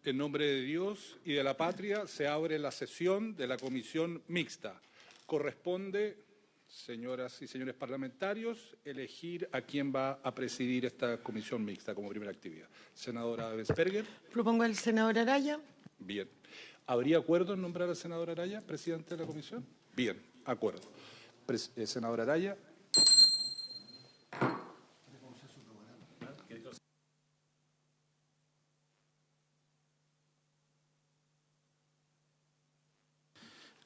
En nombre de Dios y de la patria se abre la sesión de la comisión mixta. Corresponde, señoras y señores parlamentarios, elegir a quién va a presidir esta comisión mixta como primera actividad. Senadora Bensperger. Propongo al senador Araya. Bien. ¿Habría acuerdo en nombrar al senador Araya, presidente de la comisión? Bien, acuerdo. Senador Araya.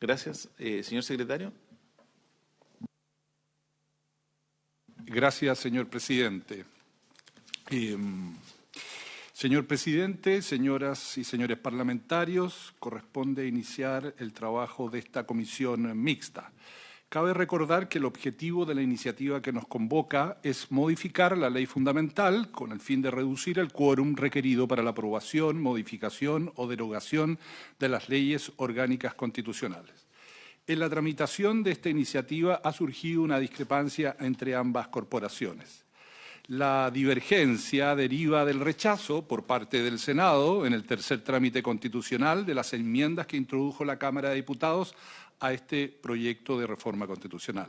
Gracias. Señor secretario. Gracias, señor presidente. Señor presidente, señoras y señores parlamentarios, corresponde iniciar el trabajo de esta comisión mixta. Cabe recordar que el objetivo de la iniciativa que nos convoca es modificar la ley fundamental con el fin de reducir el quórum requerido para la aprobación, modificación o derogación de las leyes orgánicas constitucionales. En la tramitación de esta iniciativa ha surgido una discrepancia entre ambas corporaciones. La divergencia deriva del rechazo por parte del Senado en el tercer trámite constitucional de las enmiendas que introdujo la Cámara de Diputados a este proyecto de reforma constitucional.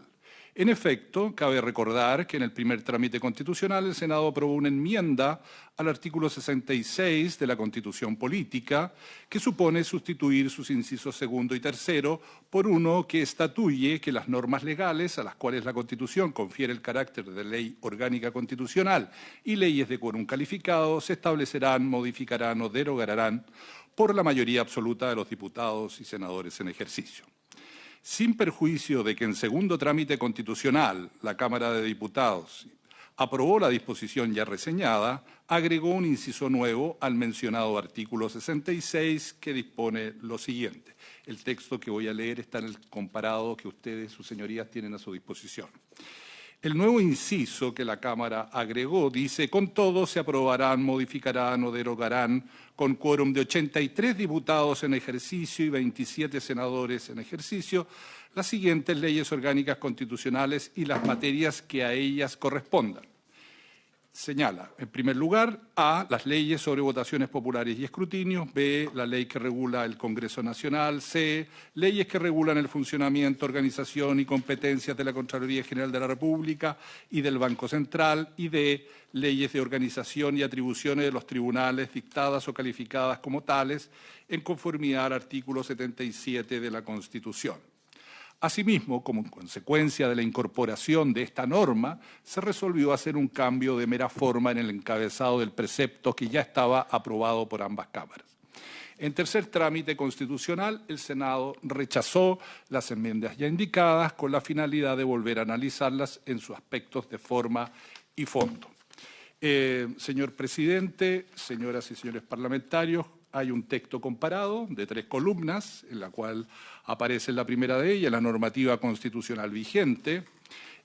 En efecto, cabe recordar que en el primer trámite constitucional el Senado aprobó una enmienda al artículo 66 de la Constitución Política que supone sustituir sus incisos segundo y tercero por uno que estatuye que las normas legales a las cuales la Constitución confiere el carácter de ley orgánica constitucional y leyes de quórum calificado se establecerán, modificarán o derogarán por la mayoría absoluta de los diputados y senadores en ejercicio. Sin perjuicio de que en segundo trámite constitucional la Cámara de Diputados aprobó la disposición ya reseñada, agregó un inciso nuevo al mencionado artículo 66 que dispone lo siguiente. El texto que voy a leer está en el comparado que ustedes, sus señorías, tienen a su disposición. El nuevo inciso que la Cámara agregó dice: con todo se aprobarán, modificarán o derogarán con quórum de 83 diputados en ejercicio y 27 senadores en ejercicio las siguientes leyes orgánicas constitucionales y las materias que a ellas correspondan. Señala, en primer lugar, A, las leyes sobre votaciones populares y escrutinios, B, la ley que regula el Congreso Nacional, C, leyes que regulan el funcionamiento, organización y competencias de la Contraloría General de la República y del Banco Central, y D, leyes de organización y atribuciones de los tribunales dictadas o calificadas como tales en conformidad al artículo 77 de la Constitución. Asimismo, como consecuencia de la incorporación de esta norma, se resolvió hacer un cambio de mera forma en el encabezado del precepto que ya estaba aprobado por ambas cámaras. En tercer trámite constitucional, el Senado rechazó las enmiendas ya indicadas con la finalidad de volver a analizarlas en sus aspectos de forma y fondo. Señor presidente, señoras y señores parlamentarios, hay un texto comparado de 3 columnas, en la cual aparece en la primera de ellas la normativa constitucional vigente,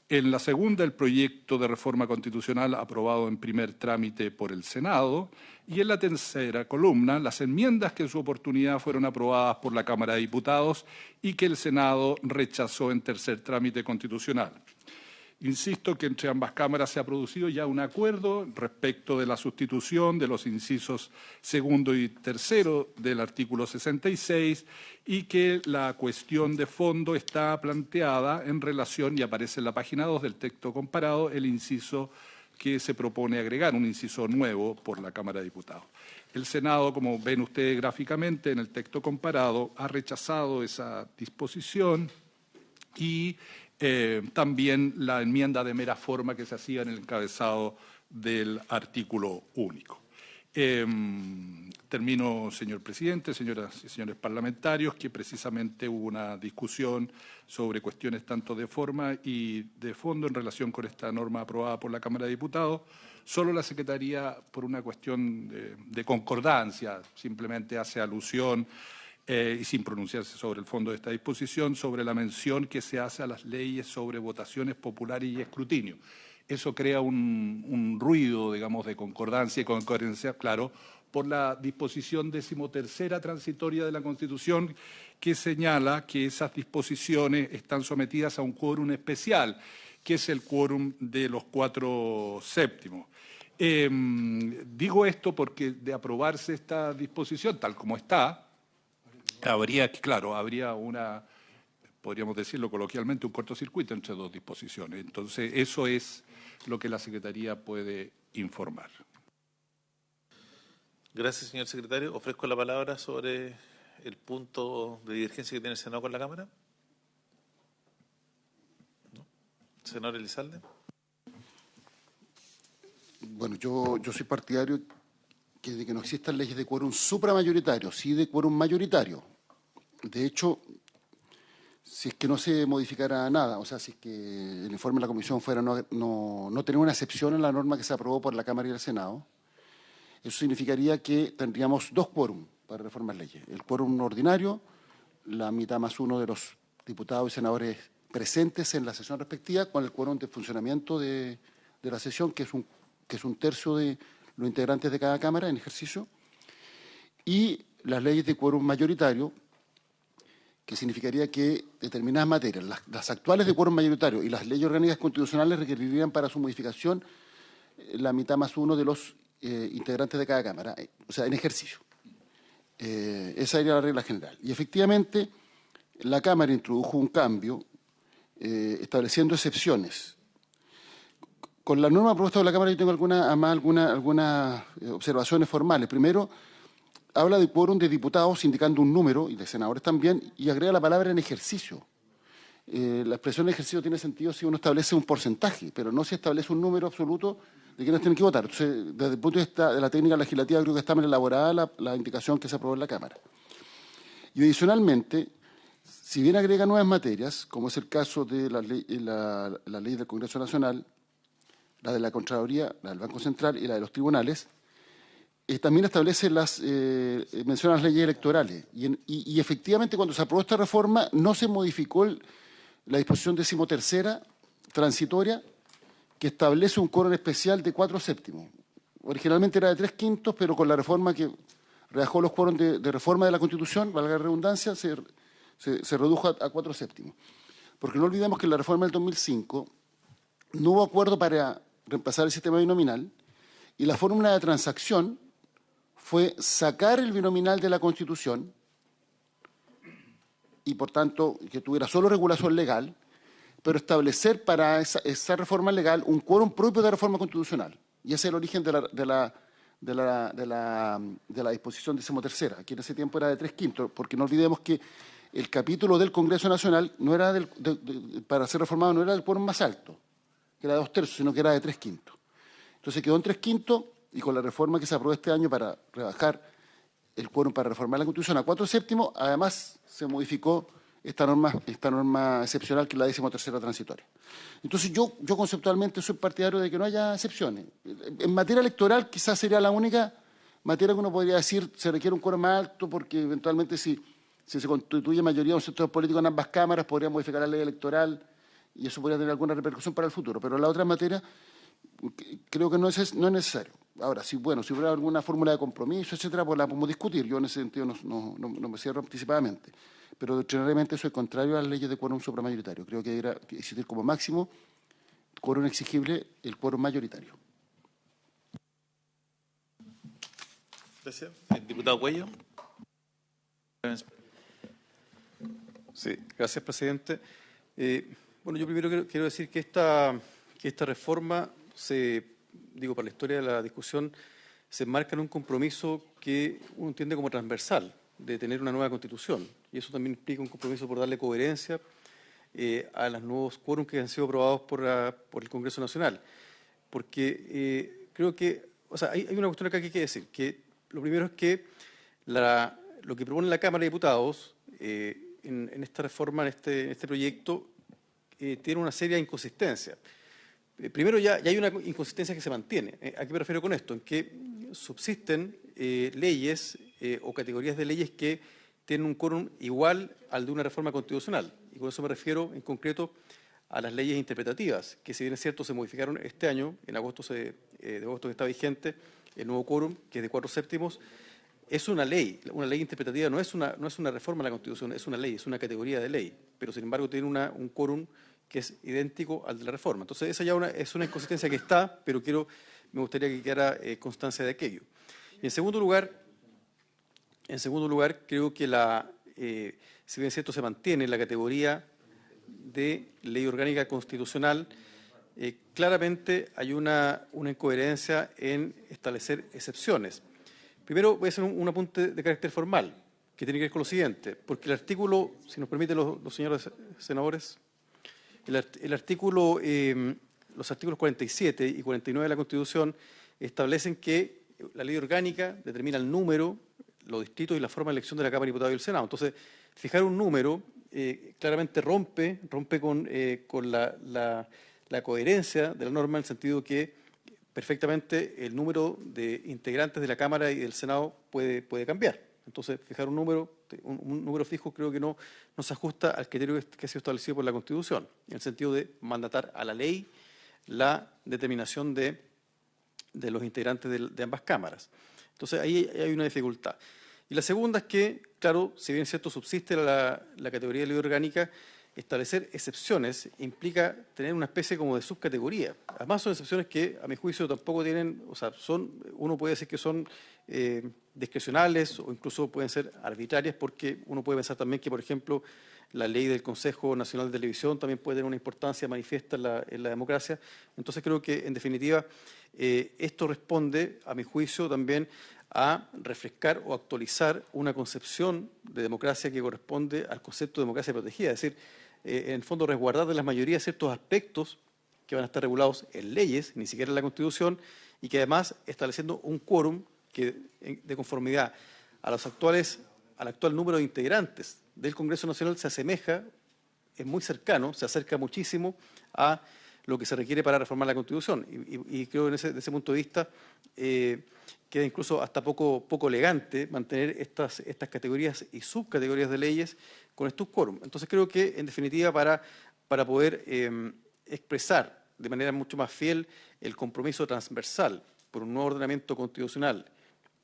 en la segunda el proyecto de reforma constitucional aprobado en primer trámite por el Senado, y en la tercera columna las enmiendas que en su oportunidad fueron aprobadas por la Cámara de Diputados y que el Senado rechazó en tercer trámite constitucional. Insisto que entre ambas cámaras se ha producido ya un acuerdo respecto de la sustitución de los incisos segundo y tercero del artículo 66 y que la cuestión de fondo está planteada en relación, y aparece en la página 2 del texto comparado, el inciso que se propone agregar, un inciso nuevo por la Cámara de Diputados. El Senado, como ven ustedes gráficamente en el texto comparado, ha rechazado esa disposición y también la enmienda de mera forma que se hacía en el encabezado del artículo único. Termino, señor presidente, señoras y señores parlamentarios, que precisamente hubo una discusión sobre cuestiones tanto de forma y de fondo en relación con esta norma aprobada por la Cámara de Diputados. Solo la Secretaría, por una cuestión de concordancia, simplemente hace alusión y sin pronunciarse sobre el fondo de esta disposición, sobre la mención que se hace a las leyes sobre votaciones populares y escrutinio. Eso crea un ruido, digamos, de concordancia y concurrencia, claro, por la disposición 13ª transitoria de la Constitución, que señala que esas disposiciones están sometidas a un quórum especial, que es el quórum de los 4/7. Digo esto porque de aprobarse esta disposición tal como está, habría una, podríamos decirlo coloquialmente, un cortocircuito entre dos disposiciones. Entonces, eso es lo que la Secretaría puede informar. Gracias, señor secretario. Ofrezco la palabra sobre el punto de divergencia que tiene el Senado con la Cámara. ¿No? Senador Elizalde. Bueno, yo soy partidario de que no existan leyes de quórum supramayoritario, sí de quórum mayoritario. De hecho, si es que no se modificara nada, o sea, si es que el informe de la Comisión fuera no tener una excepción en la norma que se aprobó por la Cámara y el Senado, eso significaría que tendríamos dos quórum para reformar leyes. El quórum ordinario, la mitad más uno de los diputados y senadores presentes en la sesión respectiva, con el quórum de funcionamiento de la sesión, que es un tercio de los integrantes de cada Cámara en ejercicio, y las leyes de quórum mayoritario, que significaría que determinadas materias, las actuales de quórum mayoritario y las leyes orgánicas constitucionales requerirían para su modificación la mitad más uno de los integrantes de cada Cámara, o sea, en ejercicio. Esa sería la regla general. Y efectivamente, la Cámara introdujo un cambio estableciendo excepciones. Con la norma propuesta por la Cámara yo tengo algunas observaciones formales. Primero, habla de quórum de diputados indicando un número, y de senadores también, y agrega la palabra en ejercicio. La expresión en ejercicio tiene sentido si uno establece un porcentaje, pero no si establece un número absoluto de quienes tienen que votar. Entonces, desde el punto de vista de la técnica legislativa, creo que está mal elaborada la indicación que se aprobó en la Cámara. Y adicionalmente, si bien agrega nuevas materias, como es el caso de la ley del Congreso Nacional, la de la Contraloría, la del Banco Central y la de los tribunales, también establece menciona las leyes electorales. Y efectivamente, cuando se aprobó esta reforma, no se modificó la disposición 13ª transitoria, que establece un quórum especial de 4/7. Originalmente era de 3/5, pero con la reforma que rebajó los quórums de reforma de la Constitución, valga la redundancia, se redujo a 4/7. Porque no olvidemos que en la reforma del 2005 no hubo acuerdo para reemplazar el sistema binominal, y la fórmula de transacción fue sacar el binominal de la Constitución y, por tanto, que tuviera solo regulación legal, pero establecer para esa reforma legal un quórum propio de reforma constitucional. Y ese es el origen de la disposición 13ª, que en ese tiempo era de 3/5, porque no olvidemos que el capítulo del Congreso Nacional no era para ser reformado no era del quórum más alto, que era de 2/3, sino que era de 3/5. Entonces quedó en 3/5, y con la reforma que se aprobó este año para rebajar el quórum para reformar la Constitución a 4/7, además se modificó esta norma excepcional, que es la 13ª transitoria. Entonces yo conceptualmente soy partidario de que no haya excepciones. En materia electoral quizás sería la única materia que uno podría decir se requiere un quórum más alto, porque eventualmente si se constituye mayoría de un sector político en ambas cámaras, podría modificar la ley electoral y eso podría tener alguna repercusión para el futuro. Pero en la otra materia creo que no es necesario. Ahora, si hubiera alguna fórmula de compromiso, etcétera, pues la podemos discutir. Yo en ese sentido no me cierro anticipadamente. Pero doctrinariamente soy contrario a las leyes de quórum supramayoritario. Creo que debería existir como máximo quórum exigible el quórum mayoritario. Gracias. El diputado Cuello. Sí, gracias, presidente. Bueno, yo primero quiero decir que esta reforma para la historia de la discusión, se enmarca en un compromiso que uno entiende como transversal, de tener una nueva Constitución. Y eso también implica un compromiso por darle coherencia a los nuevos quórums que han sido aprobados por el Congreso Nacional. Porque creo que, hay una cuestión acá que hay que decir, que lo primero es que lo que propone la Cámara de Diputados en esta reforma, en este proyecto, tiene una seria inconsistencia. Primero, ya hay una inconsistencia que se mantiene. ¿A qué me refiero con esto? En que subsisten leyes o categorías de leyes que tienen un quórum igual al de una reforma constitucional. Y con eso me refiero en concreto a las leyes interpretativas, que si bien es cierto se modificaron este año, en agosto de agosto que está vigente, el nuevo quórum, que es de 4/7, es una ley. Una ley interpretativa no es una reforma de la Constitución, es una ley, es una categoría de ley, pero sin embargo tiene un quórum que es idéntico al de la reforma. Entonces, esa ya es una inconsistencia que está, pero quiero me gustaría que quedara constancia de aquello. Y en segundo lugar, creo que si bien es cierto se mantiene la categoría de ley orgánica constitucional, claramente hay una incoherencia en establecer excepciones. Primero voy a hacer un apunte de carácter formal, que tiene que ver con lo siguiente, porque el artículo, si nos permiten los señores senadores, los artículos 47 y 49 de la Constitución establecen que la ley orgánica determina el número, los distritos y la forma de elección de la Cámara de Diputados y el Senado. Entonces, fijar un número claramente rompe con la coherencia de la norma, en el sentido que perfectamente el número de integrantes de la Cámara y del Senado puede cambiar. Entonces, fijar un número fijo creo que no se ajusta al criterio que ha sido establecido por la Constitución, en el sentido de mandatar a la ley la determinación de los integrantes de ambas cámaras. Entonces, ahí hay una dificultad. Y la segunda es que, claro, si bien es cierto subsiste la categoría de ley orgánica, establecer excepciones implica tener una especie como de subcategoría. Además, son excepciones que, a mi juicio, tampoco tienen, o sea, uno puede decir que son discrecionales o incluso pueden ser arbitrarias, porque uno puede pensar también que, por ejemplo, la ley del Consejo Nacional de Televisión también puede tener una importancia manifiesta en la democracia. Entonces, creo que, en definitiva, esto responde, a mi juicio, también a refrescar o actualizar una concepción de democracia que corresponde al concepto de democracia protegida, es decir, en el fondo resguardar de las mayorías ciertos aspectos que van a estar regulados en leyes, ni siquiera en la Constitución, y que además estableciendo un quórum que, de conformidad al actual número de integrantes del Congreso Nacional, se asemeja, es muy cercano, se acerca muchísimo a lo que se requiere para reformar la Constitución. Y creo que desde ese punto de vista queda incluso hasta poco elegante mantener estas categorías y subcategorías de leyes con estos quórum. Entonces creo que, en definitiva, para poder expresar de manera mucho más fiel el compromiso transversal por un nuevo ordenamiento constitucional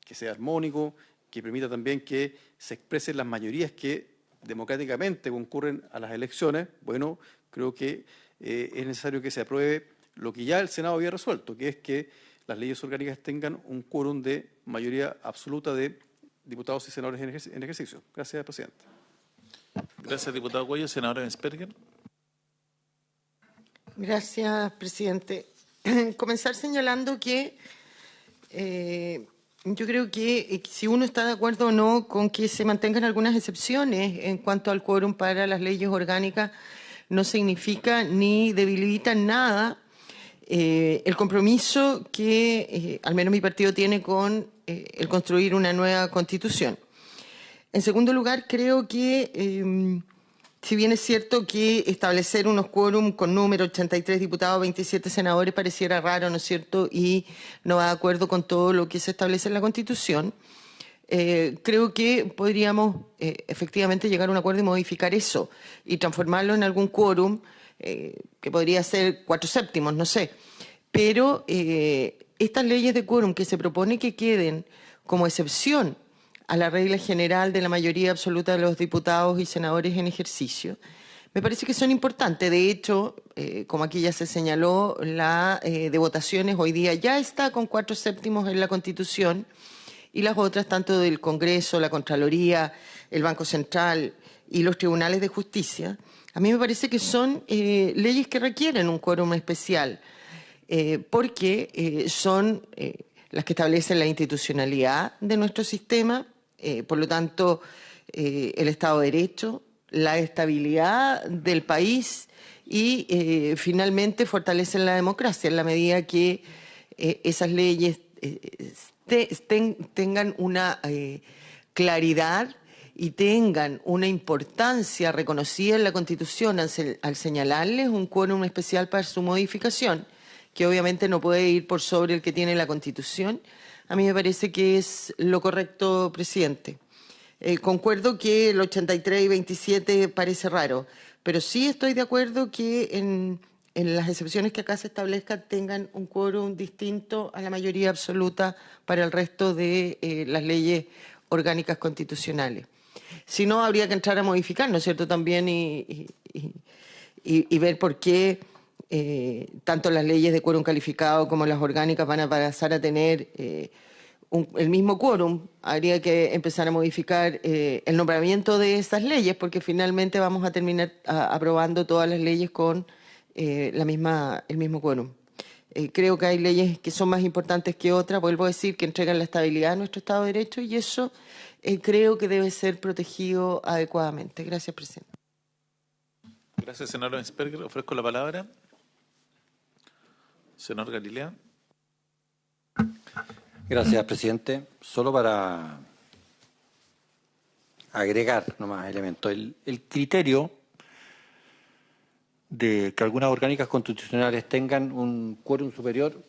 que sea armónico, que permita también que se expresen las mayorías que democráticamente concurren a las elecciones, bueno, creo que es necesario que se apruebe lo que ya el Senado había resuelto, que es que las leyes orgánicas tengan un quórum de mayoría absoluta de diputados y senadores en ejercicio. Gracias, presidente. Gracias, diputado Cuello. Senadora Ensperger. Gracias, presidente. Comenzar señalando que yo creo que si uno está de acuerdo o no con que se mantengan algunas excepciones en cuanto al quórum para las leyes orgánicas, no significa ni debilita en nada el compromiso que al menos mi partido tiene con el construir una nueva Constitución. En segundo lugar, creo que si bien es cierto que establecer unos quórum con número 83 diputados, 27 senadores pareciera raro, ¿no es cierto?, y no va de acuerdo con todo lo que se establece en la Constitución, creo que podríamos efectivamente llegar a un acuerdo y modificar eso y transformarlo en algún quórum que podría ser 4/7, no sé. Pero estas leyes de quórum que se propone que queden como excepción a la regla general de la mayoría absoluta de los diputados y senadores en ejercicio, me parece que son importantes. De hecho, como aquí ya se señaló, la de votaciones hoy día ya está con 4/7 en la Constitución, y las otras, tanto del Congreso, la Contraloría, el Banco Central y los tribunales de justicia, a mí me parece que son leyes que requieren un quórum especial, porque son las que establecen la institucionalidad de nuestro sistema, por lo tanto, el Estado de Derecho, la estabilidad del país y, finalmente, fortalecen la democracia en la medida que esas leyes tengan una claridad y tengan una importancia reconocida en la Constitución al señalarles un quórum especial para su modificación, que obviamente no puede ir por sobre el que tiene la Constitución. A mí me parece que es lo correcto, presidente. Concuerdo que el 83 y 27 parece raro, pero sí estoy de acuerdo que en las excepciones que acá se establezcan tengan un quórum distinto a la mayoría absoluta para el resto de las leyes orgánicas constitucionales. Si no, habría que entrar a modificar, ¿no es cierto?, también y ver por qué tanto las leyes de quórum calificado como las orgánicas van a pasar a tener el mismo quórum. Habría que empezar a modificar el nombramiento de esas leyes, porque finalmente vamos a terminar aprobando todas las leyes con el mismo quórum. Creo que hay leyes que son más importantes que otras, vuelvo a decir, que entregan la estabilidad a nuestro Estado de Derecho, y eso creo que debe ser protegido adecuadamente. Gracias, presidente. Gracias, senador Ensperger. Ofrezco la palabra. Senador Galilea. Gracias, presidente. Solo para agregar nomás elementos. El criterio de que algunas orgánicas constitucionales tengan un quórum superior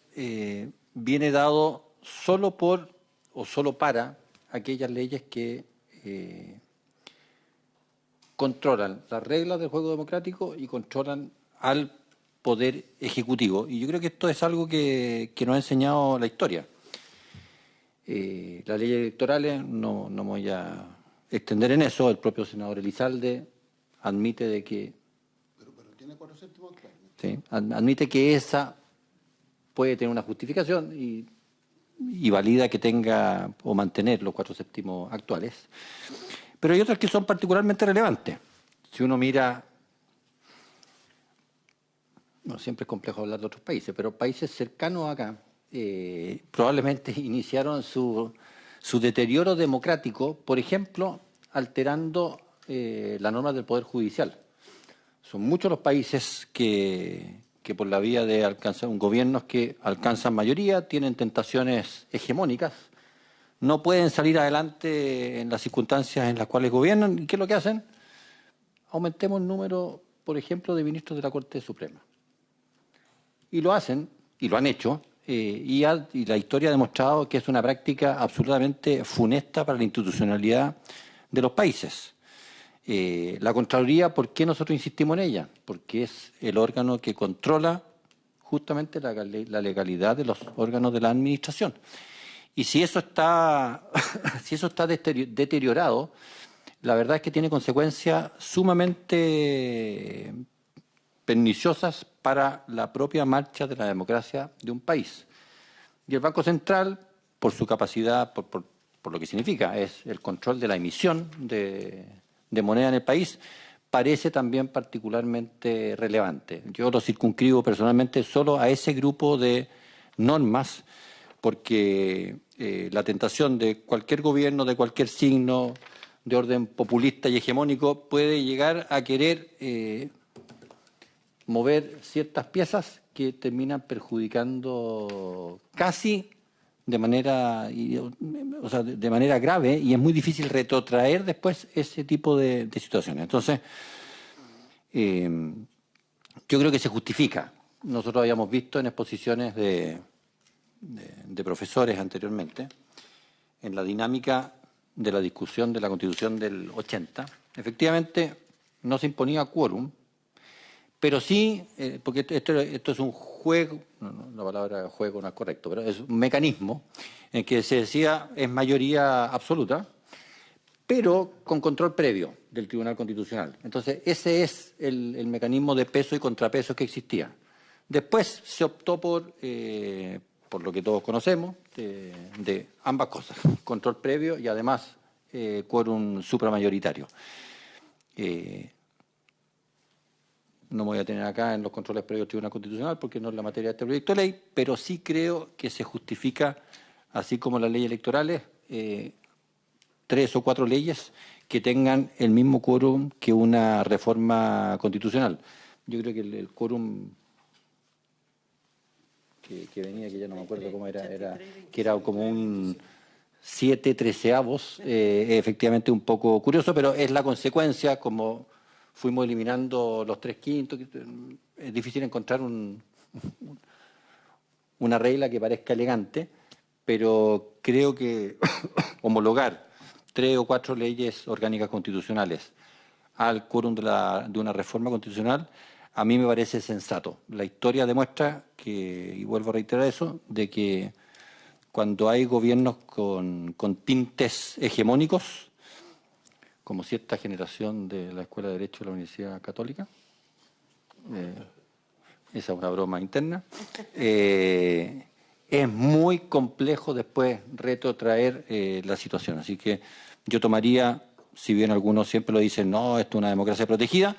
viene dado solo por o solo para aquellas leyes que controlan las reglas del juego democrático y controlan al Poder Ejecutivo. Y yo creo que esto es algo que nos ha enseñado la historia. Las leyes electorales, no me voy a extender en eso, el propio senador Elizalde admite de que... Pero tiene 4/7 actual. Sí, admite que esa puede tener una justificación y valida que tenga o mantener los 4/7 actuales. Pero hay otras que son particularmente relevantes. Si uno mira, no siempre es complejo hablar de otros países, pero países cercanos acá probablemente iniciaron su deterioro democrático, por ejemplo, alterando las normas del Poder Judicial. Son muchos los países que por la vía de alcanzar gobiernos que alcanzan mayoría, tienen tentaciones hegemónicas, no pueden salir adelante en las circunstancias en las cuales gobiernan. ¿Y qué es lo que hacen? Aumentemos el número, por ejemplo, de ministros de la Corte Suprema. Y lo hacen, y lo han hecho, y la historia ha demostrado que es una práctica absolutamente funesta para la institucionalidad de los países. La Contraloría, ¿por qué nosotros insistimos en ella? Porque es el órgano que controla justamente la legalidad de los órganos de la administración. Y si eso está, deteriorado, la verdad es que tiene consecuencias sumamente perniciosas para la propia marcha de la democracia de un país. Y el Banco Central, por su capacidad, por lo que significa, es el control de la emisión de moneda en el país, parece también particularmente relevante. Yo lo circunscribo personalmente solo a ese grupo de normas, porque la tentación de cualquier gobierno, de cualquier signo, de orden populista y hegemónico, puede llegar a querer mover ciertas piezas que terminan perjudicando casi de manera grave, y es muy difícil retrotraer después ese tipo de situaciones. Entonces, yo creo que se justifica. Nosotros habíamos visto en exposiciones de profesores anteriormente, en la dinámica de la discusión de la Constitución del 80, efectivamente no se imponía quórum, pero sí, porque esto es un juego, la palabra juego no es correcto, pero es un mecanismo en que se decía es mayoría absoluta, pero con control previo del Tribunal Constitucional. Entonces, ese es el mecanismo de peso y contrapeso que existía. Después se optó por lo que todos conocemos, de ambas cosas, control previo y además quórum supramayoritario. No me voy a tener acá en los controles previos del Tribunal Constitucional porque no es la materia de este proyecto de ley, pero sí creo que se justifica, así como las leyes electorales, 3 o 4 leyes que tengan el mismo quórum que una reforma constitucional. Yo creo que el quórum que venía, que ya no me acuerdo cómo era que era como un 7/13, efectivamente un poco curioso, pero es la consecuencia, como fuimos eliminando los 3/5, es difícil encontrar una regla que parezca elegante, pero creo que homologar 3 o 4 leyes orgánicas constitucionales al quórum de una reforma constitucional, a mí me parece sensato. La historia demuestra que, y vuelvo a reiterar eso, de que cuando hay gobiernos con tintes hegemónicos, como cierta generación de la Escuela de Derecho de la Universidad Católica, esa es una broma interna, es muy complejo después retrotraer la situación. Así que yo tomaría, si bien algunos siempre lo dicen, no, esto es una democracia protegida,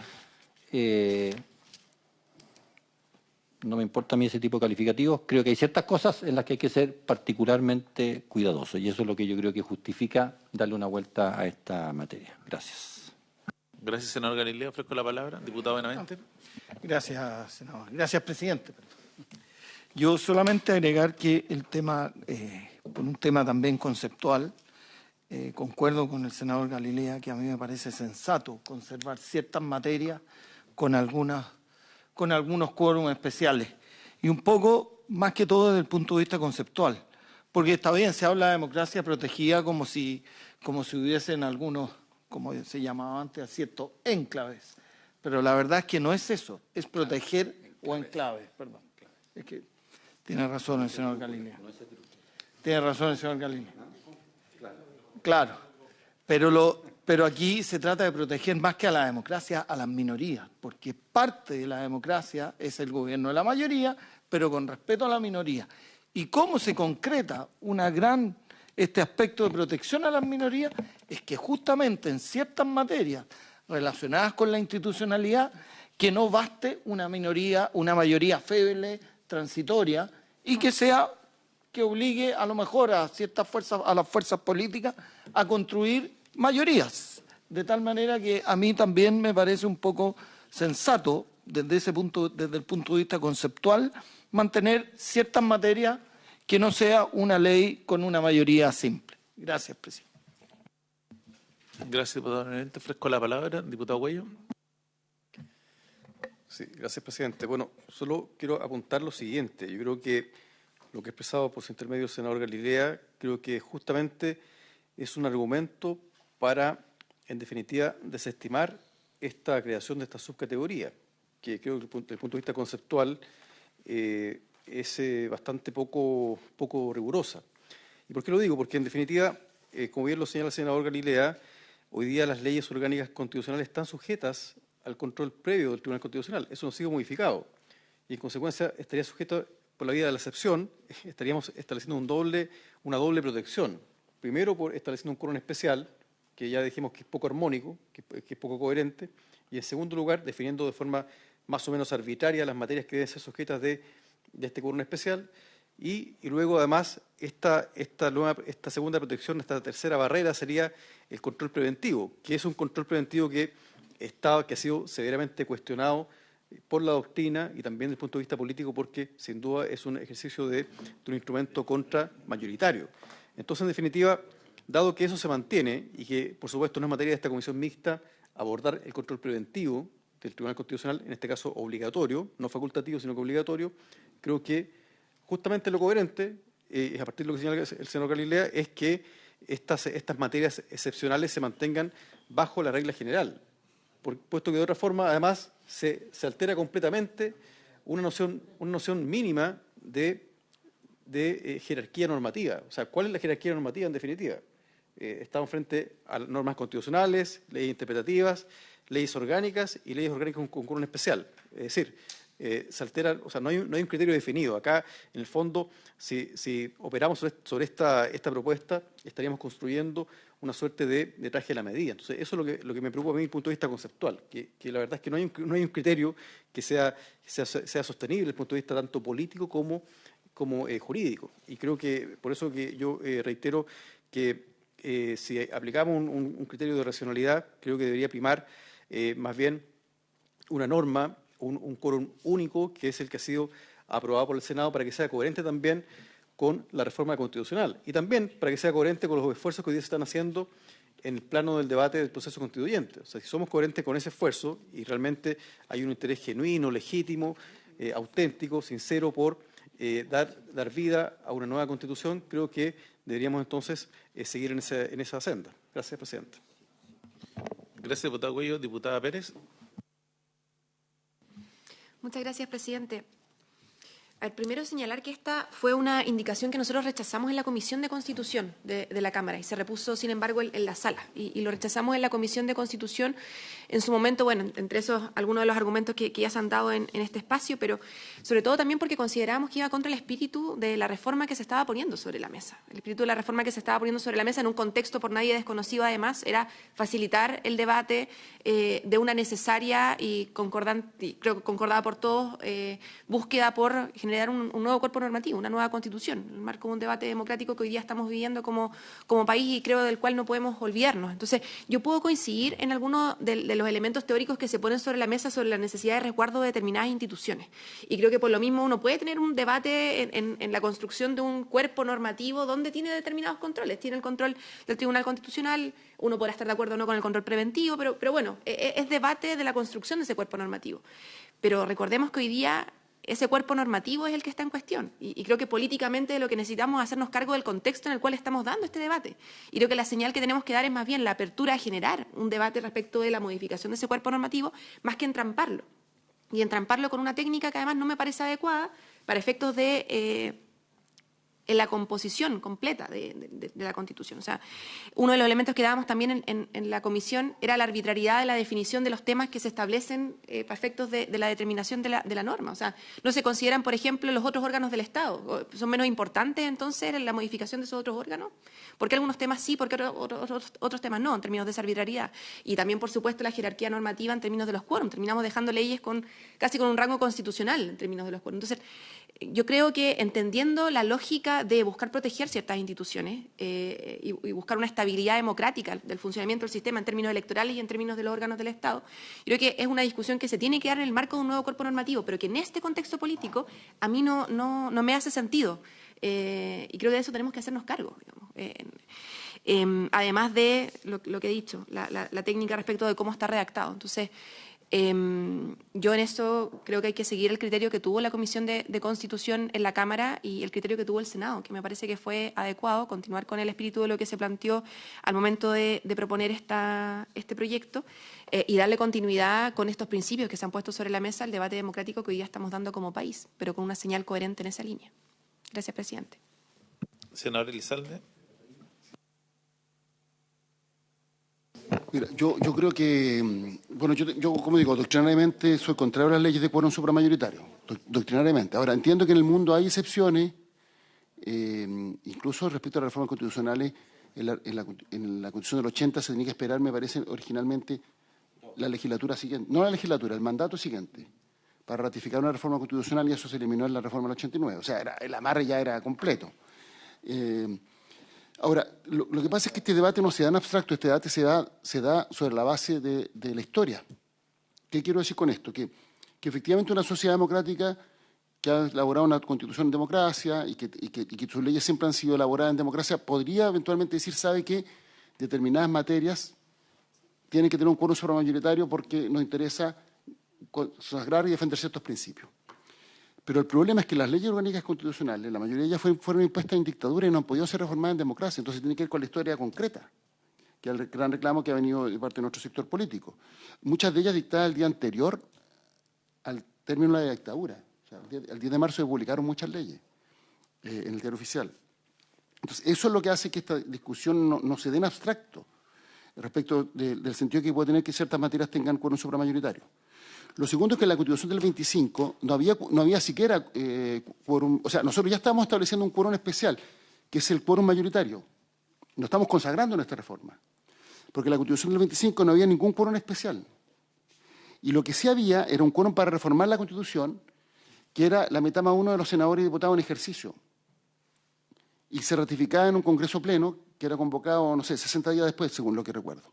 no me importa a mí ese tipo de calificativos. Creo que hay ciertas cosas en las que hay que ser particularmente cuidadosos y eso es lo que yo creo que justifica darle una vuelta a esta materia. Gracias. Gracias, senador Galileo. Ofrezco la palabra. Diputado Benavente. Gracias, senador. Gracias, presidente. Yo solamente agregar que el tema, por un tema también conceptual, concuerdo con el senador Galilea que a mí me parece sensato conservar ciertas materias con algunos quórum especiales. Y un poco, más que todo, desde el punto de vista conceptual. Porque está bien, se habla de democracia protegida como si hubiesen algunos, como se llamaba antes, ciertos enclaves. Pero la verdad es que no es eso, es proteger o enclaves, perdón. Es que tiene razón el señor Galilea. Tiene razón el señor Galilea. Claro, pero aquí se trata de proteger más que a la democracia, a las minorías, porque parte de la democracia es el gobierno de la mayoría, pero con respeto a la minoría. ¿Y cómo se concreta este aspecto de protección a las minorías? Es que justamente en ciertas materias relacionadas con la institucionalidad, que no baste una mayoría feble, transitoria, y que obligue a lo mejor a las fuerzas políticas a construir mayorías. De tal manera que a mí también me parece un poco sensato, desde el punto de vista conceptual, mantener ciertas materias que no sea una ley con una mayoría simple. Gracias, presidente. Gracias, diputado Benavente. Ofrezco la palabra. Diputado Cuello. Sí, gracias, presidente. Bueno, solo quiero apuntar lo siguiente. Yo creo que lo que ha expresado por su intermedio el senador Galilea, creo que justamente es un argumento para, en definitiva, desestimar esta creación de esta subcategoría, que creo que desde el punto de vista conceptual es bastante poco rigurosa. ¿Y por qué lo digo? Porque, en definitiva, como bien lo señala el senador Galilea, hoy día las leyes orgánicas constitucionales están sujetas al control previo del Tribunal Constitucional. Eso no ha sido modificado y, en consecuencia, estaría sujeto por la vía de la excepción, estaríamos estableciendo una doble protección. Primero, por estableciendo un quórum especial, que ya dijimos que es poco armónico, que es poco coherente, y en segundo lugar, definiendo de forma más o menos arbitraria las materias que deben ser sujetas de este quórum especial, y luego, además, esta segunda protección, esta tercera barrera, sería el control preventivo, que es un control preventivo que ha sido severamente cuestionado por la doctrina y también desde el punto de vista político, porque sin duda es un ejercicio de un instrumento contramayoritario. Entonces, en definitiva, dado que eso se mantiene y que, por supuesto, no es materia de esta comisión mixta abordar el control preventivo del Tribunal Constitucional, en este caso obligatorio, no facultativo, sino que obligatorio, creo que justamente lo coherente, a partir de lo que señala el senador Galilea, es que estas materias excepcionales se mantengan bajo la regla general, puesto que de otra forma, además, se altera completamente una noción mínima de jerarquía normativa. O sea, ¿cuál es la jerarquía normativa en definitiva? Estamos frente a normas constitucionales, leyes interpretativas, leyes orgánicas y leyes orgánicas con quórum especial. Es decir, se altera, o sea, no hay un criterio definido. Acá, en el fondo, si operamos sobre esta propuesta, estaríamos construyendo una suerte de traje de la medida. Entonces, eso es lo que me preocupa a mí desde el punto de vista conceptual, que la verdad es que no hay un criterio que sea sostenible desde el punto de vista tanto político como jurídico. Y creo que, por eso que yo reitero que si aplicamos un criterio de racionalidad, creo que debería primar más bien una norma, un quórum único, que es el que ha sido aprobado por el Senado, para que sea coherente también con la reforma constitucional y también para que sea coherente con los esfuerzos que hoy día se están haciendo en el plano del debate del proceso constituyente. O sea, si somos coherentes con ese esfuerzo y realmente hay un interés genuino, legítimo, auténtico, sincero por dar vida a una nueva Constitución, creo que deberíamos entonces seguir en esa senda. Gracias, presidente. Gracias, diputado Cuello. Diputada Pérez. Muchas gracias, presidente. Primero señalar que esta fue una indicación que nosotros rechazamos en la Comisión de Constitución de la Cámara y se repuso, sin embargo, en la sala. Y lo rechazamos en la Comisión de Constitución en su momento, bueno, entre esos algunos de los argumentos que ya se han dado en este espacio, pero sobre todo también porque considerábamos que iba contra el espíritu de la reforma que se estaba poniendo sobre la mesa. El espíritu de la reforma que se estaba poniendo sobre la mesa en un contexto por nadie desconocido, además, era facilitar el debate de una necesaria y creo que concordada por todos, búsqueda por generar un nuevo cuerpo normativo, una nueva constitución, en el marco de un debate democrático que hoy día estamos viviendo como país y creo del cual no podemos olvidarnos. Entonces, yo puedo coincidir en algunos de los elementos teóricos que se ponen sobre la mesa sobre la necesidad de resguardo de determinadas instituciones. Y creo que por lo mismo uno puede tener un debate en la construcción de un cuerpo normativo donde tiene determinados controles. Tiene el control del Tribunal Constitucional, uno podrá estar de acuerdo o no con el control preventivo, pero bueno, es debate de la construcción de ese cuerpo normativo. Pero recordemos que hoy día ese cuerpo normativo es el que está en cuestión. Y creo que políticamente lo que necesitamos es hacernos cargo del contexto en el cual estamos dando este debate. Y creo que la señal que tenemos que dar es más bien la apertura a generar un debate respecto de la modificación de ese cuerpo normativo, más que entramparlo. Y entramparlo con una técnica que además no me parece adecuada para efectos de en la composición completa de la Constitución. O sea, uno de los elementos que dábamos también en la comisión era la arbitrariedad de la definición de los temas que se establecen para efectos de la determinación de la norma. O sea, no se consideran, por ejemplo, los otros órganos del Estado. ¿Son menos importantes, entonces, en la modificación de esos otros órganos? ¿Por qué algunos temas sí, por qué otros temas no, en términos de esa arbitrariedad? Y también, por supuesto, la jerarquía normativa en términos de los quórum. Terminamos dejando leyes casi con un rango constitucional en términos de los quórum. Entonces, yo creo que entendiendo la lógica de buscar proteger ciertas instituciones y buscar una estabilidad democrática del funcionamiento del sistema en términos electorales y en términos de los órganos del Estado, creo que es una discusión que se tiene que dar en el marco de un nuevo cuerpo normativo, pero que en este contexto político a mí no me hace sentido. Y creo que de eso tenemos que hacernos cargo, digamos. Además de lo que he dicho, la técnica respecto de cómo está redactado. Entonces, yo en eso creo que hay que seguir el criterio que tuvo la Comisión de Constitución en la Cámara y el criterio que tuvo el Senado, que me parece que fue adecuado, continuar con el espíritu de lo que se planteó al momento de proponer este proyecto y darle continuidad con estos principios que se han puesto sobre la mesa al debate democrático que hoy día estamos dando como país, pero con una señal coherente en esa línea. Gracias, presidente. Senador Elizalde. Mira, yo creo que, bueno, yo como digo, doctrinariamente soy contrario a las leyes de quórum supramayoritario, doctrinariamente. Ahora, entiendo que en el mundo hay excepciones, incluso respecto a las reformas constitucionales, en la Constitución del 80 se tenía que esperar, me parece, originalmente la legislatura siguiente, no la legislatura, el mandato siguiente, para ratificar una reforma constitucional y eso se eliminó en la reforma del 89. O sea, el amarre ya era completo. Ahora, lo que pasa es que este debate no se da en abstracto, este debate se da sobre la base de la historia. ¿Qué quiero decir con esto? Que efectivamente una sociedad democrática que ha elaborado una constitución en democracia y que sus leyes siempre han sido elaboradas en democracia, podría eventualmente decir, sabe que determinadas materias tienen que tener un quórum supramayoritario porque nos interesa consagrar y defender ciertos principios. Pero el problema es que las leyes orgánicas constitucionales, la mayoría de ellas fueron impuestas en dictadura y no han podido ser reformadas en democracia. Entonces tiene que ver con la historia concreta, que es el gran reclamo que ha venido de parte de nuestro sector político. Muchas de ellas dictadas el día anterior al término de la dictadura. O sea, el 10 de marzo se publicaron muchas leyes en el diario oficial. Entonces, eso es lo que hace que esta discusión no se dé en abstracto respecto del sentido que puede tener que ciertas materias tengan quórum supramayoritario. Lo segundo es que en la Constitución del 25 no había siquiera quórum, o sea, nosotros ya estábamos estableciendo un quórum especial, que es el quórum mayoritario. No estamos consagrando en esta reforma, porque en la Constitución del 25 no había ningún quórum especial. Y lo que sí había era un quórum para reformar la Constitución, que era la mitad más uno de los senadores y diputados en ejercicio. Y se ratificaba en un Congreso pleno, que era convocado, no sé, 60 días después, según lo que recuerdo.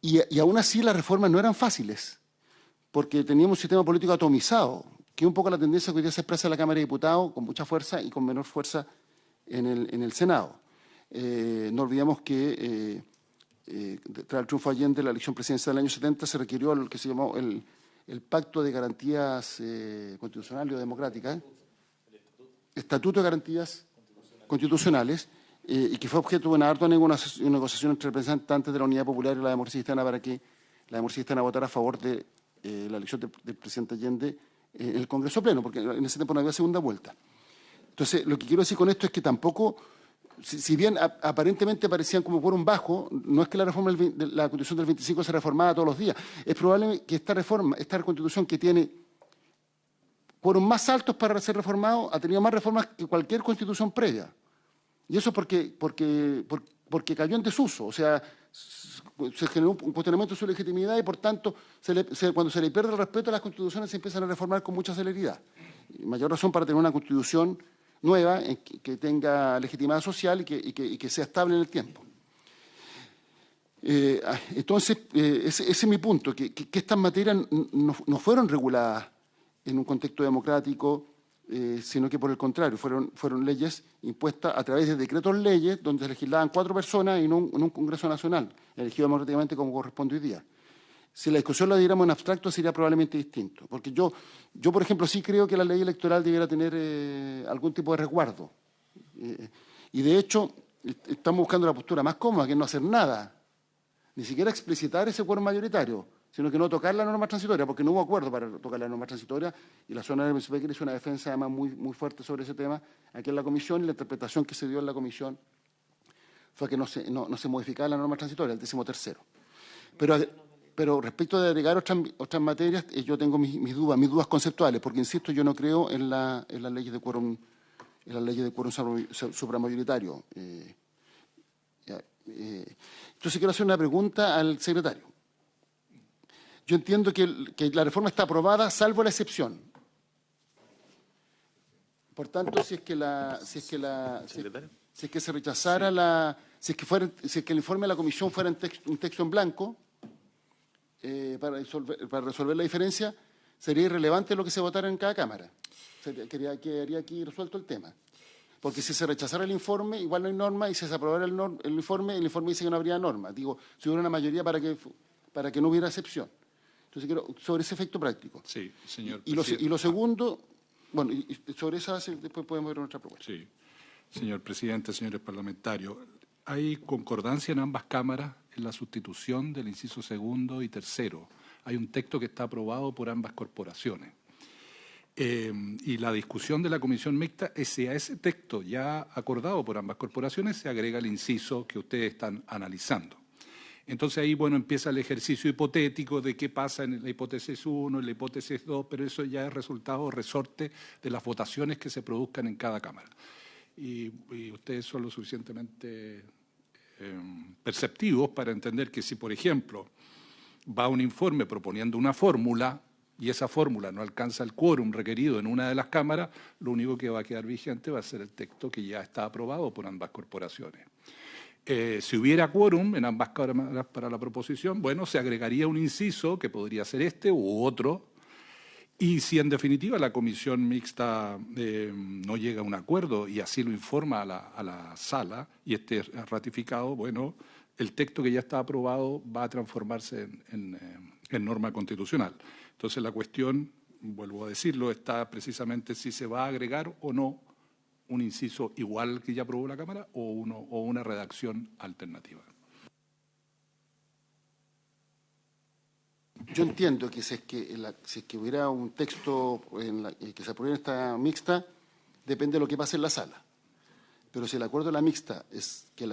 Y aún así las reformas no eran fáciles, porque teníamos un sistema político atomizado, que es un poco la tendencia que hoy día se expresa en la Cámara de Diputados, con mucha fuerza y con menor fuerza en el Senado. No olvidemos que tras el triunfo de Allende, la elección presidencial del año 70, se requirió lo que se llamó el Pacto de Garantías Constitucionales o Democráticas, Estatuto de Garantías Constitucionales, y que fue objeto de una ardua negociación entre representantes de la Unidad Popular y la Democracia Cristiana para que la Democracia Cristiana votara a favor de la elección del presidente Allende en el Congreso Pleno, porque en ese tiempo no había segunda vuelta. Entonces, lo que quiero decir con esto es que tampoco, si bien aparentemente parecían como quórum bajo, no es que la reforma de la Constitución del 25 se reformara todos los días. Es probable que esta Constitución que tiene quórum más altos para ser reformado, ha tenido más reformas que cualquier Constitución previa. Y eso porque cayó en desuso, o sea, se generó un cuestionamiento de su legitimidad y, por tanto, cuando se le pierde el respeto a las constituciones se empiezan a reformar con mucha celeridad. Y mayor razón para tener una constitución nueva que tenga legitimidad social y que sea estable en el tiempo. Entonces, ese es mi punto, que estas materias no fueron reguladas en un contexto democrático, sino que por el contrario, fueron leyes impuestas a través de decretos leyes donde legislaban 4 personas y no en un Congreso Nacional, elegido democráticamente como corresponde hoy día. Si la discusión la diéramos en abstracto sería probablemente distinto, porque yo, por ejemplo, sí creo que la ley electoral debiera tener algún tipo de resguardo. Y de hecho, estamos buscando la postura más cómoda, que es no hacer nada, ni siquiera explicitar ese quórum mayoritario, sino que no tocar la norma transitoria, porque no hubo acuerdo para tocar la norma transitoria, y la zona del MCP hizo una defensa además muy fuerte sobre ese tema aquí en la comisión, y la interpretación que se dio en la comisión fue que no se modificaba la norma transitoria, el 13º. Pero respecto de agregar otras materias, yo tengo mis dudas conceptuales, porque insisto, yo no creo en las leyes de quórum, supramayoritario. Entonces quiero hacer una pregunta al secretario. Yo entiendo que la reforma está aprobada, salvo la excepción. Por tanto, si es que se rechazara si es que el informe de la comisión fuera un texto en blanco, para resolver la diferencia, sería irrelevante lo que se votara en cada Cámara. Quedaría aquí resuelto el tema. Porque si se rechazara el informe, igual no hay norma, y si se aprobara el informe dice que no habría norma. Digo, si hubiera una mayoría para que no hubiera excepción. Entonces, sobre ese efecto práctico. Sí, señor y lo segundo, bueno, y sobre esa base después podemos ver nuestra propuesta. Sí, señor presidente, señores parlamentarios. Hay concordancia en ambas cámaras en la sustitución del inciso segundo y tercero. Hay un texto que está aprobado por ambas corporaciones. Y la discusión de la comisión mixta es si a ese texto ya acordado por ambas corporaciones se agrega el inciso que ustedes están analizando. Entonces ahí, bueno, empieza el ejercicio hipotético de qué pasa en la hipótesis 1, en la hipótesis 2, pero eso ya es resultado o resorte de las votaciones que se produzcan en cada Cámara. Y ustedes son lo suficientemente perceptivos para entender que si, por ejemplo, va un informe proponiendo una fórmula y esa fórmula no alcanza el quórum requerido en una de las cámaras, lo único que va a quedar vigente va a ser el texto que ya está aprobado por ambas corporaciones. Si hubiera quórum en ambas cámaras para la proposición, bueno, se agregaría un inciso que podría ser este u otro, y si en definitiva la comisión mixta no llega a un acuerdo y así lo informa a la sala y esté ratificado, bueno, el texto que ya está aprobado va a transformarse en norma constitucional. Entonces la cuestión, vuelvo a decirlo, está precisamente si se va a agregar o no un inciso igual que ya aprobó la Cámara o una redacción alternativa. Yo entiendo que si es que hubiera un texto que se apruebe en esta mixta, depende de lo que pase en la sala. Pero si el acuerdo de la mixta es que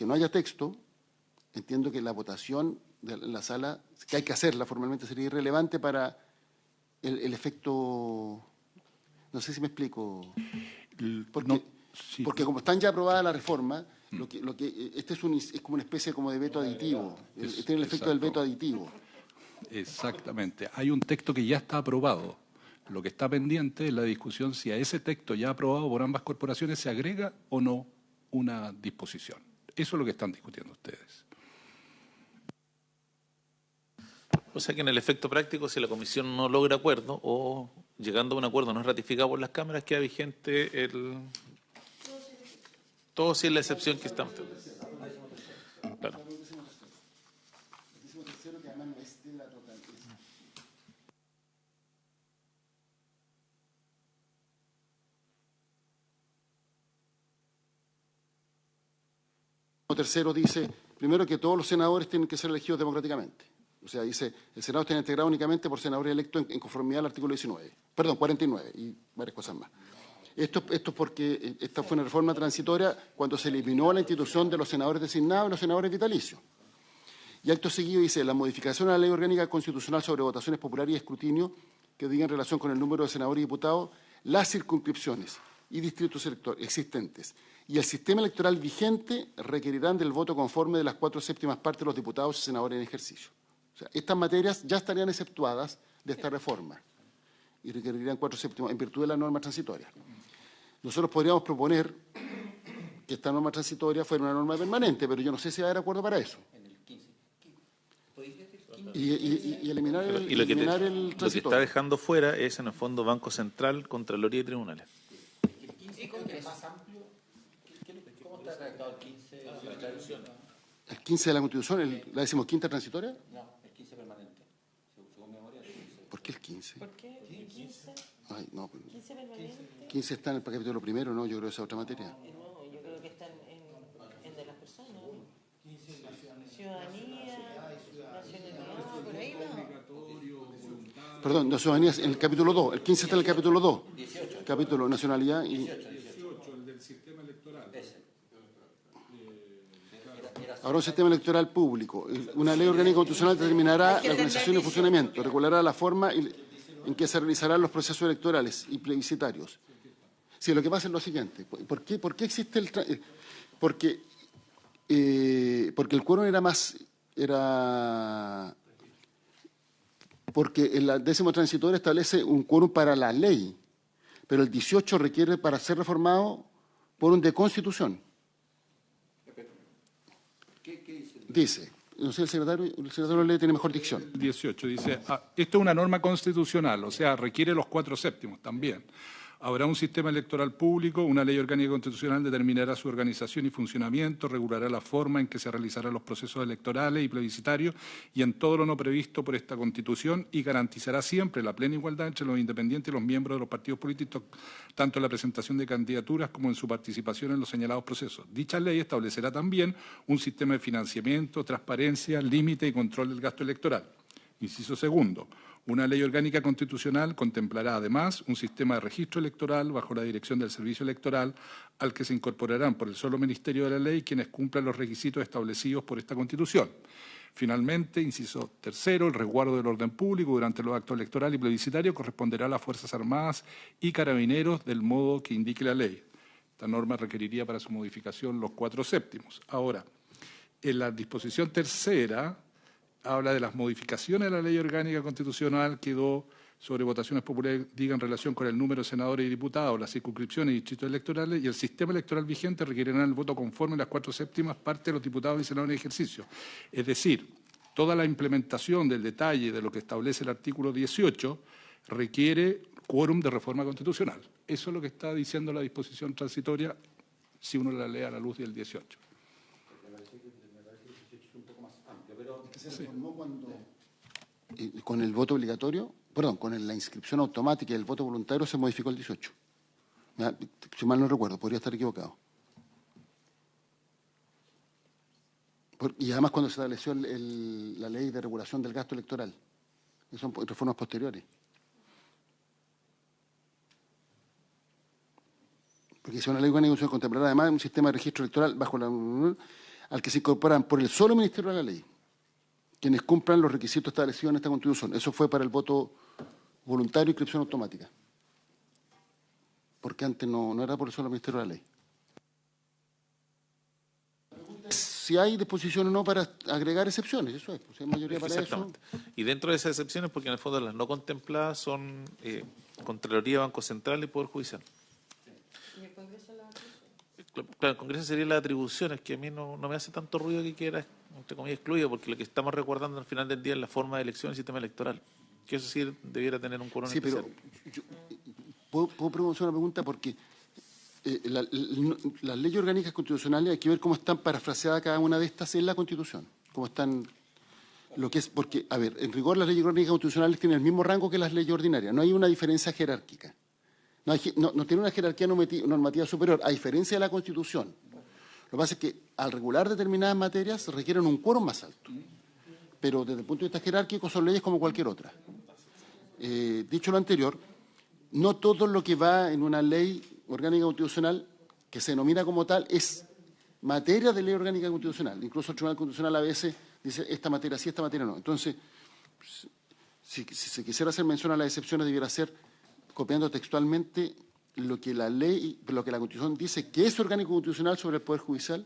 no haya texto, entiendo que la votación de la sala, que hay que hacerla formalmente, sería irrelevante para el efecto. No sé si me explico. Porque como están ya aprobadas la reforma, este es como una especie de veto aditivo. Tiene el efecto del veto aditivo. Exactamente. Hay un texto que ya está aprobado. Lo que está pendiente es la discusión si a ese texto ya aprobado por ambas corporaciones se agrega o no una disposición. Eso es lo que están discutiendo ustedes. O sea que en el efecto práctico, si la comisión no logra acuerdo o llegando a un acuerdo no es ratificado por las cámaras, queda vigente todo si es la excepción que estamos. Claro. El tercero dice, primero, que todos los senadores tienen que ser elegidos democráticamente. O sea, dice, el Senado está integrado únicamente por senadores electos en conformidad al artículo 49 y varias cosas más. Esto es porque esta fue una reforma transitoria cuando se eliminó la institución de los senadores designados y los senadores vitalicios. Y acto seguido dice, la modificación a la Ley Orgánica Constitucional sobre votaciones populares y escrutinio que diga en relación con el número de senadores y diputados, las circunscripciones y distritos existentes y el sistema electoral vigente requerirán del voto conforme de las 4/7 partes de los diputados y senadores en ejercicio. O sea, estas materias ya estarían exceptuadas de esta reforma y requerirían 4/7 en virtud de la norma transitoria. Nosotros podríamos proponer que esta norma transitoria fuera una norma permanente, pero yo no sé si va a haber acuerdo para eso. Y eliminar el Lo que transitorio. está dejando fuera es, en el fondo, Banco Central, Contraloría y Tribunales. ¿Cómo está redactado el 15? ¿El 15 de la Constitución? ¿La 15ª transitoria? No, el 15 permanente. Según memoria, el 15. ¿Por qué el 15? ¿Por qué? ¿El 15? Ay, no. 15 permanente. 15 está en el capítulo primero, ¿no? Yo creo que esa es otra materia. No, yo creo que están en de las personas. Ciudadanía, nacionalidad, por ahí no. Perdón, de ciudadanía en el capítulo 2. El 15 está en el capítulo 2. 18. Capítulo nacionalidad y... 18, el del sistema electoral. Ahora un sistema electoral público. Una ley orgánica constitucional determinará la organización y funcionamiento, regulará la forma en que se realizarán los procesos electorales y plebiscitarios. Sí, lo que pasa es lo siguiente. ¿Por qué existe el... Porque el quórum porque el 10º transitorio establece un quórum para la ley, pero el 18 requiere para ser reformado quórum de constitución. ¿Qué dice? Dice, no sé, el secretario de ley tiene mejor dicción. 18 dice, esto es una norma constitucional, o sea, requiere los 4/7 también. Habrá un sistema electoral público, una ley orgánica constitucional determinará su organización y funcionamiento, regulará la forma en que se realizarán los procesos electorales y plebiscitarios y en todo lo no previsto por esta Constitución y garantizará siempre la plena igualdad entre los independientes y los miembros de los partidos políticos, tanto en la presentación de candidaturas como en su participación en los señalados procesos. Dicha ley establecerá también un sistema de financiamiento, transparencia, límite y control del gasto electoral. Inciso segundo. Una ley orgánica constitucional contemplará además un sistema de registro electoral bajo la dirección del Servicio Electoral al que se incorporarán por el solo Ministerio de la Ley quienes cumplan los requisitos establecidos por esta Constitución. Finalmente, inciso tercero, el resguardo del orden público durante los actos electorales y plebiscitarios corresponderá a las Fuerzas Armadas y Carabineros del modo que indique la ley. Esta norma requeriría para su modificación los 4/7. Ahora, en la disposición tercera habla de las modificaciones a la ley orgánica constitucional, quedó sobre votaciones populares, diga en relación con el número de senadores y diputados, las circunscripciones y distritos electorales, y el sistema electoral vigente requerirá el voto conforme a las 4/7 partes de los diputados y senadores en ejercicio. Es decir, toda la implementación del detalle de lo que establece el artículo 18 requiere quórum de reforma constitucional. Eso es lo que está diciendo la disposición transitoria, si uno la lee a la luz del 18. Se reformó cuando, con el voto obligatorio, con la inscripción automática y el voto voluntario se modificó el 18. Si mal no recuerdo, podría estar equivocado. Y además cuando se estableció la ley de regulación del gasto electoral. Son reformas posteriores. Porque si una ley orgánica constitucional contemplará además un sistema de registro electoral bajo al que se incorporan por el solo Ministerio de la Ley quienes cumplan los requisitos establecidos en esta Constitución. Eso fue para el voto voluntario y inscripción automática. Porque antes no era por el solo Ministerio de la Ley. Si hay disposición o no para agregar excepciones, eso es. Si hay mayoría para eso. Y dentro de esas excepciones, porque en el fondo las no contempladas son Contraloría, Banco Central y Poder Judicial. ¿Y el Congreso la Claro, el Congreso sería las atribuciones, que a mí no me hace tanto ruido que quiera, entre comillas, excluido, porque lo que estamos recordando al final del día es la forma de elección del sistema electoral, que eso sí debiera tener un quórum especial. Pero ¿puedo preguntar una pregunta? Porque las leyes orgánicas constitucionales hay que ver cómo están parafraseadas cada una de estas en la Constitución. Cómo están, lo que es, porque, a ver, en rigor las leyes orgánicas constitucionales tienen el mismo rango que las leyes ordinarias, no hay una diferencia jerárquica. No tiene una jerarquía normativa superior, a diferencia de la Constitución. Lo que pasa es que al regular determinadas materias requieren un quórum más alto. pero desde el punto de vista jerárquico son leyes como cualquier otra. Dicho lo anterior, no todo lo que va en una ley orgánica constitucional que se denomina como tal es materia de ley orgánica constitucional. Incluso el Tribunal Constitucional a veces dice esta materia sí, esta materia no. Entonces, si se quisiera hacer mención a las excepciones, debiera ser copiando textualmente lo que la ley, lo que la Constitución dice que es orgánico constitucional sobre el Poder Judicial,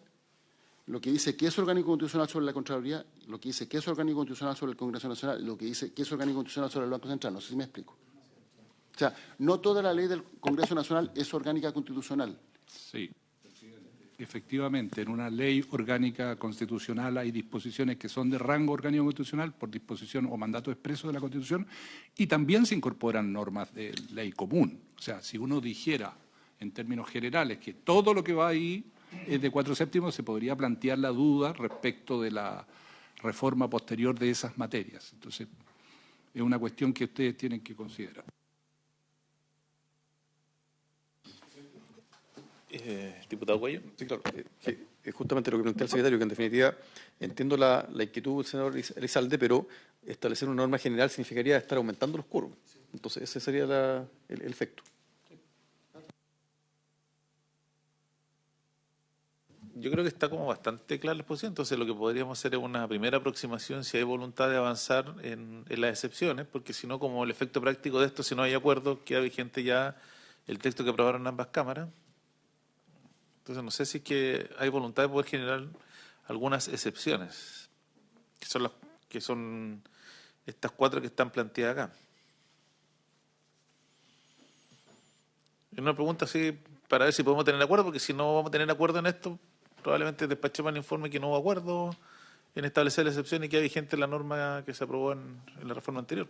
lo que dice que es orgánico constitucional sobre la Contraloría, lo que dice que es orgánico constitucional sobre el Congreso Nacional, lo que dice que es orgánico constitucional sobre el Banco Central. No sé si me explico. O sea, no toda la ley del Congreso Nacional es orgánica constitucional. Sí. Efectivamente, en una ley orgánica constitucional hay disposiciones que son de rango orgánico constitucional por disposición o mandato expreso de la Constitución y también se incorporan normas de ley común. O sea, si uno dijera en términos generales que todo lo que va ahí es de 4/7, se podría plantear la duda respecto de la reforma posterior de esas materias. Entonces, es una cuestión que ustedes tienen que considerar. Diputado Cuello. Sí, claro. Justamente lo que plantea el secretario, que en definitiva entiendo la inquietud del senador Elizalde, pero establecer una norma general significaría estar aumentando los quórums. Entonces, ese sería el efecto. Yo creo que está como bastante clara la exposición. Entonces, lo que podríamos hacer es una primera aproximación, si hay voluntad de avanzar en las excepciones, porque si no, como el efecto práctico de esto, si no hay acuerdo, queda vigente ya el texto que aprobaron ambas cámaras. Entonces, no sé si es que hay voluntad de poder generar algunas excepciones, que son estas 4 que están planteadas acá. Es una pregunta así para ver si podemos tener acuerdo, porque si no vamos a tener acuerdo en esto, probablemente despachemos el informe que no hubo acuerdo en establecer la excepción y que hay vigente la norma que se aprobó en la reforma anterior.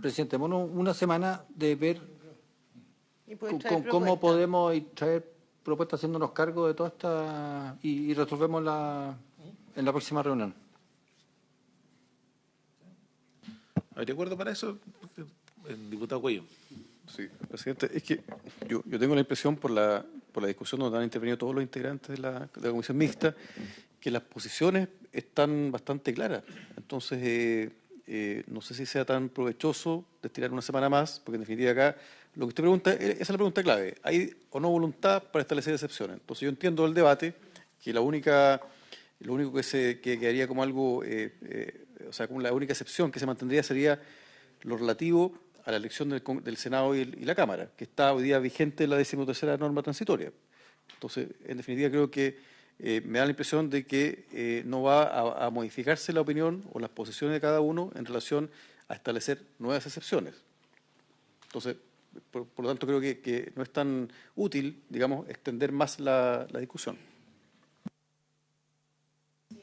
Presidente, démonos una semana de ver Y pueden traer cómo propuestas. podemos traer propuestas haciéndonos cargo de toda esta y resolvemos en la próxima reunión. ¿Habría acuerdo para eso? El diputado Cuello. Sí, presidente, es que yo tengo la impresión por la discusión donde han intervenido todos los integrantes de la comisión mixta, que las posiciones están bastante claras. Entonces, no sé si sea tan provechoso destinar una semana más, porque en definitiva acá lo que usted pregunta, esa es la pregunta clave. ¿Hay o no voluntad para establecer excepciones? Entonces yo entiendo el debate, que lo único que haría como algo, o sea, como la única excepción que se mantendría sería lo relativo a la elección del Senado y la Cámara, que está hoy día vigente en la 13ª norma transitoria. Entonces, en definitiva, creo que me da la impresión de que no va a modificarse la opinión o las posiciones de cada uno en relación a establecer nuevas excepciones. Entonces, por lo tanto, creo que no es tan útil, digamos, extender más la discusión.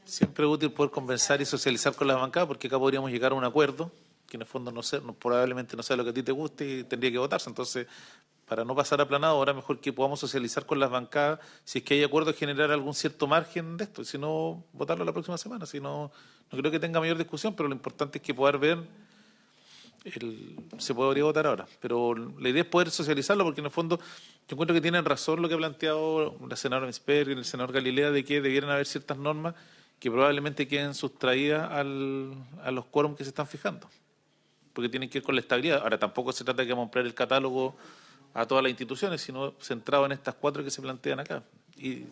Siempre es útil poder conversar y socializar con las bancadas, porque acá podríamos llegar a un acuerdo que en el fondo probablemente no sea lo que a ti te guste y tendría que votarse. Entonces, para no pasar aplanado, ahora mejor que podamos socializar con las bancadas, si es que hay acuerdo, generar algún cierto margen de esto, si no, votarlo la próxima semana. Si no, no creo que tenga mayor discusión, pero lo importante es que poder ver, se podría votar ahora. Pero la idea es poder socializarlo, porque en el fondo yo encuentro que tienen razón lo que ha planteado la senadora Insper y el senador Galilea, de que debieran haber ciertas normas que probablemente queden sustraídas a los quórums que se están fijando, porque tienen que ver con la estabilidad. Ahora, tampoco se trata de que vamos a ampliar el catálogo a todas las instituciones, sino centrado en estas 4 que se plantean acá. Y,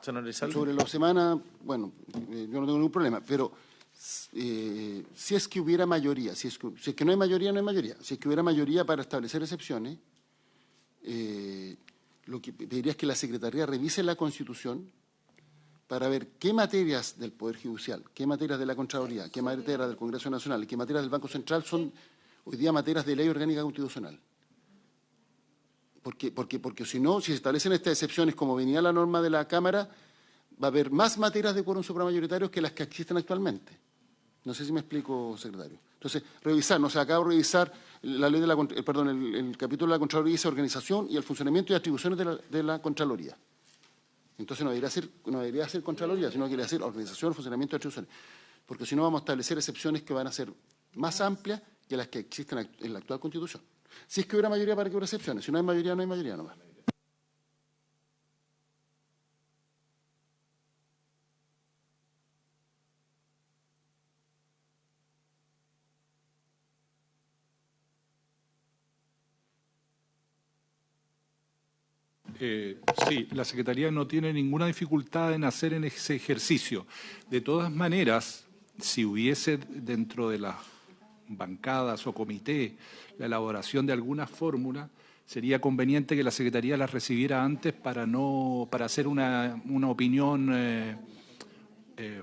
senador Elizalde. Sobre la semana, bueno, yo no tengo ningún problema, pero si es que hubiera mayoría, si es que no hay mayoría, no hay mayoría. Si es que hubiera mayoría para establecer excepciones, lo que pediría es que la Secretaría revise la Constitución para ver qué materias del Poder Judicial, qué materias de la Contraloría, qué materias del Congreso Nacional y qué materias del Banco Central son hoy día materias de ley orgánica constitucional. Porque si no, si se establecen estas excepciones como venía la norma de la Cámara, va a haber más materias de quórum supramayoritarios que las que existen actualmente. No sé si me explico, secretario. Entonces, revisar, no se acaba de revisar la ley el capítulo de la Contraloría dice organización y el funcionamiento y atribuciones de la Contraloría. Entonces no debería ser Contraloría, sino que debería ser organización, funcionamiento y atribuciones. Porque si no vamos a establecer excepciones que van a ser más amplias que las que existen en la actual Constitución. Si es que hubiera mayoría para que hubiera excepciones. Si no hay mayoría, no hay mayoría nomás. Sí, la Secretaría no tiene ninguna dificultad en hacer en ese ejercicio. De todas maneras, si hubiese dentro de las bancadas o comité la elaboración de alguna fórmula, sería conveniente que la Secretaría las recibiera antes para hacer una opinión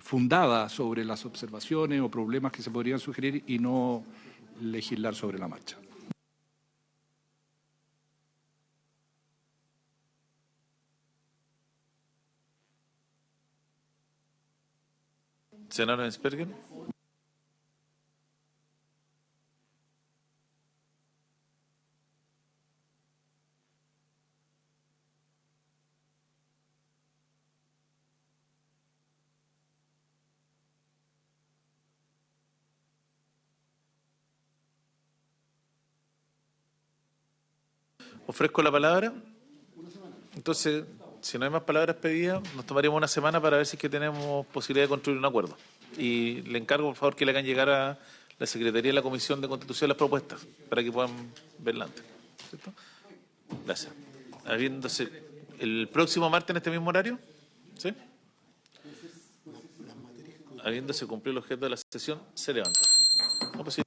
fundada sobre las observaciones o problemas que se podrían sugerir y no legislar sobre la marcha. Senador Ensperger. Ofrezco la palabra. Entonces, si no hay más palabras pedidas, nos tomaríamos una semana para ver si es que tenemos posibilidad de construir un acuerdo. Y le encargo, por favor, que le hagan llegar a la Secretaría de la Comisión de Constitución las propuestas para que puedan verla antes. ¿Cierto? Gracias. Habiéndose el próximo martes en este mismo horario, ¿sí? Habiéndose cumplido el objeto de la sesión, se levanta. No, pues sí.